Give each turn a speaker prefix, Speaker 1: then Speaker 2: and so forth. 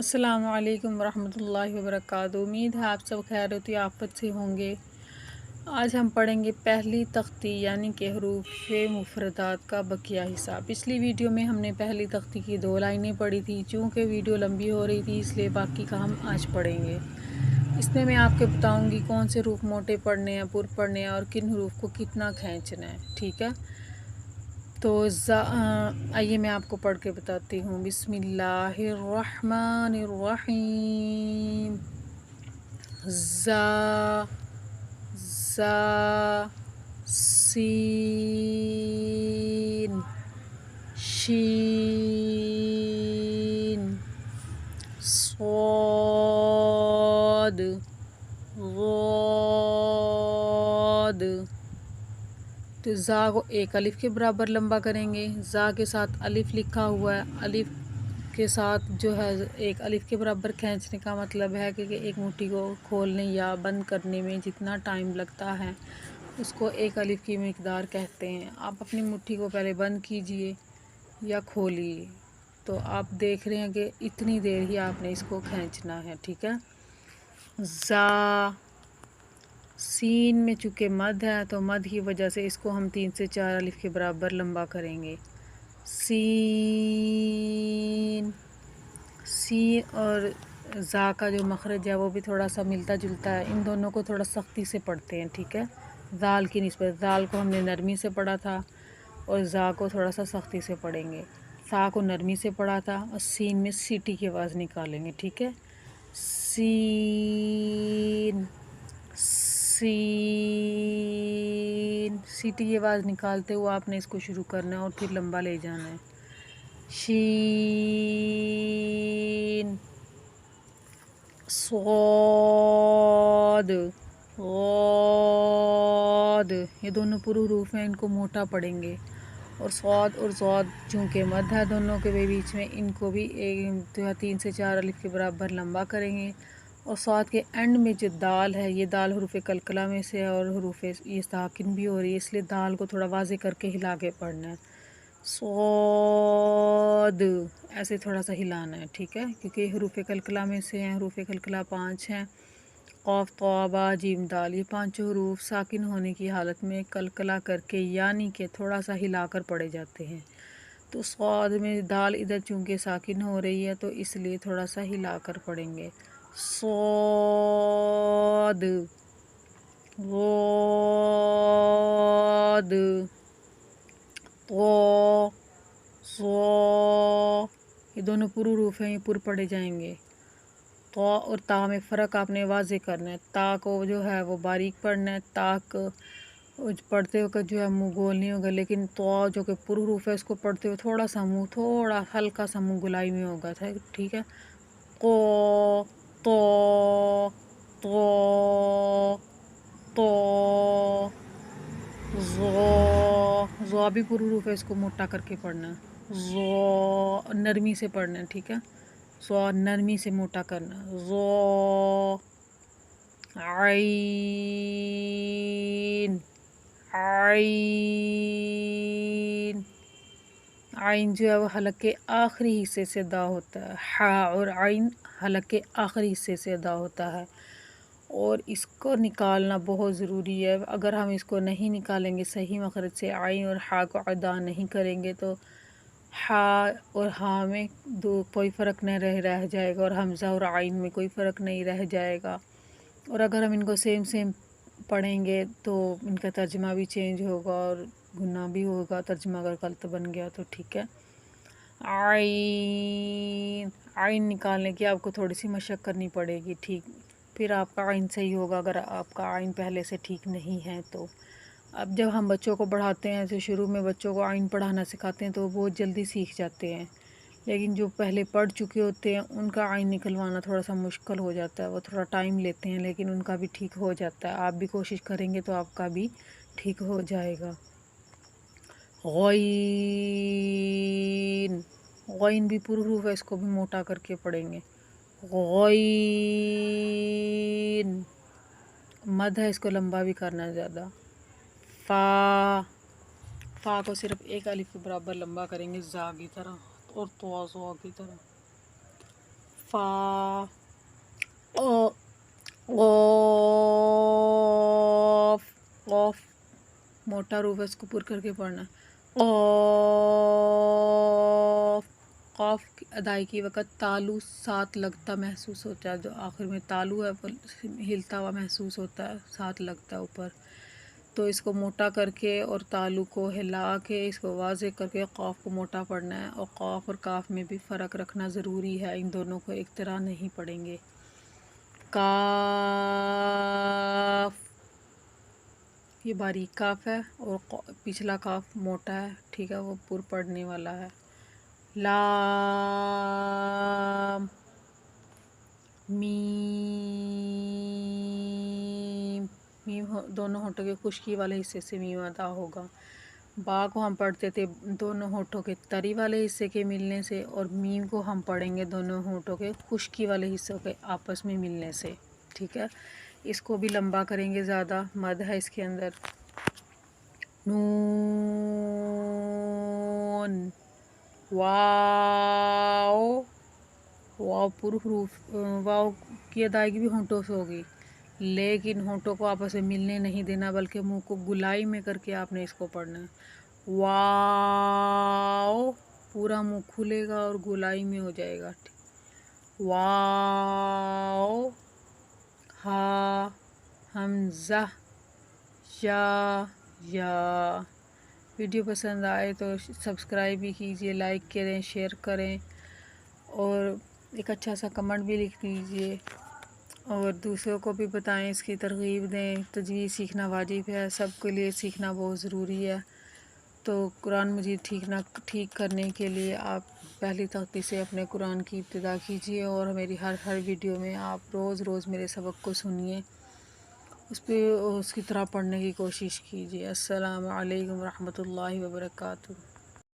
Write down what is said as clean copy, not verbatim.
Speaker 1: अस्सलाम वालेकुम वरहमतुल्लाहि वबरकातुहू। उम्मीद है आप सब खैरियत आफत से होंगे। आज हम पढ़ेंगे पहली तख्ती यानी कि हरूफ मुफरदात का बकिया हिस्सा। पिछली वीडियो में हमने पहली तख्ती की 2 लाइनें पढ़ी थी। चूँकि वीडियो लंबी हो रही थी इसलिए बाकी का हम आज पढ़ेंगे। इसमें मैं आपको बताऊंगी कौन से हरूफ मोटे पढ़ने हैं, पुर पढ़ने हैं और किन हरूफ को कितना खींचना है। ठीक है, तो आइए मैं आपको पढ़ के बताती हूँ। बिस्मिल्लाहिर्रहमानिर्रहीम। ज़ा ज़ा सीन शीन स्वाद ज़ाद। तो ज़ा को एक अलिफ के बराबर लंबा करेंगे। ज़ा के साथ अलिफ लिखा हुआ है, अलिफ के साथ जो है एक अलिफ के बराबर खींचने का मतलब है कि एक मुट्ठी को खोलने या बंद करने में जितना टाइम लगता है उसको एक अलिफ की मिकदार कहते हैं। आप अपनी मुट्ठी को पहले बंद कीजिए या खोलिए, तो आप देख रहे हैं कि इतनी देर ही आपने इसको खींचना है। ठीक है। ज़ा सीन में चूँकि मद है तो मद की वजह से इसको हम 3 से 4 अलिफ के बराबर लंबा करेंगे। सीन सी और ज़ा का जो मखरज है वो भी थोड़ा सा मिलता जुलता है। इन दोनों को थोड़ा सख्ती से पढ़ते हैं। ठीक है, ज़ाल की निस्बत ज़ाल को हमने नरमी से पढ़ा था और ज़ा को थोड़ा सा सख्ती से पढ़ेंगे। सा को नरमी से पढ़ा था और सीन में सीटी की आवाज़ निकालेंगे। ठीक है, सीन सीन सीटी की आवाज़ निकालते हुए आपने इसको शुरू करना है और फिर लंबा ले जाना है। शीन स्वाद ज़ाद। ये दोनों पुर हरूफ हैं, इनको मोटा पढ़ेंगे। और स्वाद और ज़ाद चूँकि मद है दोनों के बीच में, इनको भी एक 3 से 4 अलिफ के बराबर लंबा करेंगे। और स्वाद के एंड में जो दाल है, ये दाल हरूफ कलकला में से है और हरूफ ये साकिन भी हो रही है, इसलिए दाल को थोड़ा वाज़े करके हिला के पढ़ना है। स्वाद ऐसे थोड़ा सा हिलाना है। ठीक है, क्योंकि हरूफ कलकला में से हैं। हरूफ कलकला 5 हैं, क़ाफ़ तौ बा जीम दाल। ये 5 हरूफ साकिन होने की हालत में कलकला करके यानी कि थोड़ा सा हिलाकर पढ़े जाते हैं। तो स्वाद में दाल इधर चूँकि साकिन हो रही है तो इसलिए थोड़ा सा हिलाकर पढ़ेंगे। स्वाद वाद तो सो। ये दोनों पुर हरूफ हैं, ये पुर पढ़े जाएंगे। तो और ता में फ़र्क आपने वाज़े करना है। ता को जो है वो बारीक पढ़ना है, ताक पढ़ते वक्त जो है मुँह गोल नहीं होगा, लेकिन तो जो कि पुर हरूफ है इसको पढ़ते हुए थोड़ा सा मुँह, थोड़ा हल्का सा मुँह गुलाई में होगा था। ठीक है, को तो ज़ो भी पुर हरूफ है, इसको मोटा करके पढ़ना है। ज़ो नरमी से पढ़ना है। ठीक है, ज़ो नरमी से मोटा करना है। ज़ो आइन आइन आइन जो है वो हलक के आखिरी हिस्से से अदा होता है। हा और आइन हलक के आखिरी हिस्से से अदा होता है और इसको निकालना बहुत ज़रूरी है। अगर हम इसको नहीं निकालेंगे सही मखरज से, आइन और हा को अदा नहीं करेंगे तो हा और हा में कोई फ़र्क नहीं रह जाएगा और हमज़ा और आइन में कोई फ़र्क नहीं रह जाएगा। और अगर हम इनको सेम सेम पढ़ेंगे तो इनका तर्जमा भी चेंज होगा और गुना भी होगा तर्जमा अगर गलत बन गया तो। ठीक है, आइन आइन निकालने की आपको थोड़ी सी मशक्क़त करनी पड़ेगी। ठीक, फिर आपका आइन सही होगा। अगर आपका आइन पहले से ठीक नहीं है तो अब जब हम बच्चों को पढ़ाते हैं तो शुरू में बच्चों को आइन पढ़ाना सिखाते हैं तो वो बहुत जल्दी सीख जाते हैं, लेकिन जो पहले पढ़ चुके होते हैं उनका आइन निकलवाना थोड़ा सा मुश्किल हो जाता है। वो थोड़ा टाइम लेते हैं लेकिन उनका भी ठीक हो जाता है। आप भी कोशिश करेंगे तो आपका भी ठीक हो जाएगा। गॉइन गॉइन भी पुर हरूफ है, इसको भी मोटा करके पढ़ेंगे। गॉइन मद है, इसको लंबा भी करना है ज़्यादा। फ़ा फ़ा को सिर्फ एक अलिफ के बराबर लंबा करेंगे ज़ा की तरह और तो की तरह। فا قاف قاف موٹا حروف ہے، اس کو پر کر کے پڑھنا ہے، قاف قاف کی ادائیگی کے وقت تالو ساتھ لگتا محسوس ہوتا ہے، جو آخر میں تالو ہے وہ ہلتا ہوا محسوس ہوتا ہے، ساتھ لگتا ہے اوپر، تو اس کو موٹا کر کے اور تالو کو ہلا کے اس کو واضح کر کے قاف کو موٹا پڑھنا ہے، اور قاف اور کاف میں بھی فرق رکھنا ضروری ہے، ان دونوں کو ایک طرح نہیں پڑھیں گے۔ کاف یہ باریک کاف ہے اور پچھلا کاف موٹا ہے، ٹھیک ہے، وہ پر پڑھنے والا ہے۔ لام میم میم دونوں ہونٹوں کے خشکی والے حصے سے میم ادا ہوگا۔ با کو ہم پڑھتے تھے دونوں ہونٹوں کے تری والے حصے کے ملنے سے، اور میم کو ہم پڑھیں گے دونوں ہونٹوں کے خشکی والے حصوں کے آپس میں ملنے سے، ٹھیک ہے۔ اس کو بھی لمبا کریں گے، زیادہ مد ہے اس کے اندر۔ نون واو واو پر حروف واو کی ادائیگی بھی ہونٹوں سے ہوگی، لیکن ہونٹوں کو آپس میں ملنے نہیں دینا، بلکہ منہ کو گلائی میں کر کے آپ نے اس کو پڑھنا ہے۔ واو پورا منہ کھلے گا اور گلائی میں ہو جائے گا۔ واو ہا حمزہ یا ویڈیو پسند آئے تو سبسکرائب بھی کیجیے، لائک کریں، شیئر کریں، اور ایک اچھا سا کمنٹ بھی لکھ دیجیے، اور دوسروں کو بھی بتائیں، اس کی ترغیب دیں۔ تجوید سیکھنا واجب ہے، سب کے لیے سیکھنا بہت ضروری ہے، تو قرآن مجید ٹھیک کرنے کے لیے آپ پہلی تختی سے اپنے قرآن کی ابتدا کیجیے، اور میری ہر ویڈیو میں آپ روز میرے سبق کو سنیے، اس کی طرح پڑھنے کی کوشش کیجیے۔ السلام علیکم ورحمۃ اللہ وبرکاتہ۔